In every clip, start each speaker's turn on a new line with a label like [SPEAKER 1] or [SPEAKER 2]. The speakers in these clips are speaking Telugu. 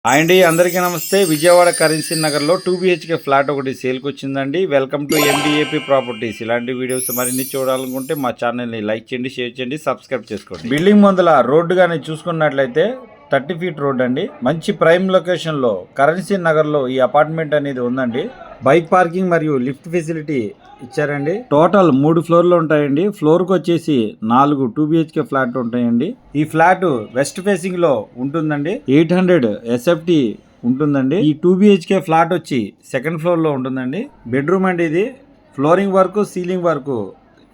[SPEAKER 1] అండి అందరికీ నమస్తే. విజయవాడ కరెన్సీ నగర్లో 2 BHK ఫ్లాట్ ఒకటి సేల్కి వచ్చిందండి. Welcome to MDAP properties. ఇలాంటి వీడియోస్ మరిన్ని చూడాలనుకుంటే మా ఛానల్ని లైక్ చేయండి, షేర్ చేయండి, సబ్స్క్రైబ్ చేసుకోండి. బిల్డింగ్ ముందల రోడ్డు కానీ చూసుకున్నట్లయితే 30 ఫీట్ రోడ్ అండి. మంచి ప్రైమ్ లొకేషన్లో కరెన్సీ నగర్లో ఈ అపార్ట్మెంట్ అనేది ఉందండి. బైక్ పార్కింగ్ మరియు లిఫ్ట్ ఫెసిలిటీ ఇచ్చారండి. టోటల్ 3 ఫ్లోర్లు ఉంటాయండి. ఫ్లోర్కి వచ్చేసి 4 2 BHK ఫ్లాట్ ఉంటాయండి. ఈ ఫ్లాట్ వెస్ట్ ఫేసింగ్ లో ఉంటుందండి. 800 SFT ఉంటుందండి. ఈ 2 BHK ఫ్లాట్ వచ్చి సెకండ్ ఫ్లోర్ లో ఉంటుందండి. బెడ్రూమ్ అండి ఇది. Flooring work, ceiling work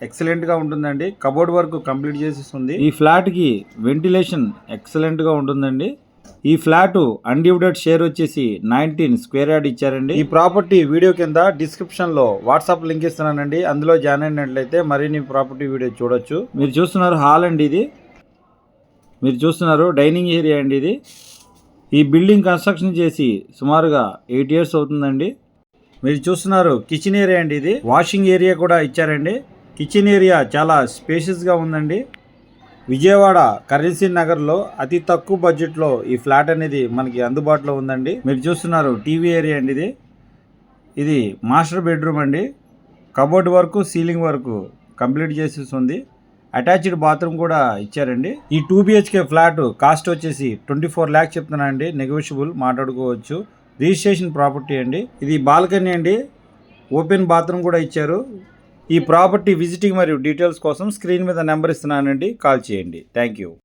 [SPEAKER 1] excellent గా ఉంటుందండి. కబోర్డ్ వర్క్ కంప్లీట్ చేసేస్తుంది. ఈ ఫ్లాట్ కి వెంటిలేషన్ ఎక్సలెంట్ గా ఉంటుందండి. ఈ ఫ్లాట్ అన్డివిడెడ్ షేర్ వచ్చేసి 19 స్క్వేర్ యార్డ్ ఇచ్చారండి. ఈ ప్రాపర్టీ వీడియో కింద డిస్క్రిప్షన్ లో వాట్సాప్ లింక్ ఇస్తున్నానండి. అందులో జాయిన్ అయినట్లయితే మరిన్ని ప్రాపర్టీ వీడియో చూడొచ్చు. మీరు చూస్తున్నారు హాల్ అండి ఇది. మీరు చూస్తున్నారు డైనింగ్ ఏరియా అండి ఇది. ఈ బిల్డింగ్ కన్స్ట్రక్షన్ చేసి సుమారుగా 8 years అవుతుందండి. మీరు చూస్తున్నారు కిచెన్ ఏరియా అండి ఇది. వాషింగ్ ఏరియా కూడా ఇచ్చారండి. కిచెన్ ఏరియా చాలా స్పేషియస్గా ఉందండి. విజయవాడ కరెన్సీ నగర్లో అతి తక్కువ బడ్జెట్లో ఈ ఫ్లాట్ అనేది మనకి అందుబాటులో ఉందండి. మీరు చూస్తున్నారు టీవీ ఏరియా అండి ఇది. ఇది మాస్టర్ బెడ్రూమ్ అండి. Cupboard work, ceiling work complete చేసేస్తుంది. అటాచ్డ్ బాత్రూమ్ కూడా ఇచ్చారండి. ఈ 2 BHK ఫ్లాట్ కాస్ట్ వచ్చేసి 24 lakhs చెప్తున్నా అండి. నెగోషియబుల్ మాట్లాడుకోవచ్చు. రిజిస్ట్రేషన్ ప్రాపర్టీ అండి. ఇది బాల్కనీ అండి. ఓపెన్ బాత్రూమ్ కూడా ఇచ్చారు. ఈ ప్రాపర్టీ విజిటింగ్ మరియు డీటెయిల్స్ కోసం స్క్రీన్ మీద నెంబర్ ఇస్తున్నానండి. కాల్ చేయండి. Thank you.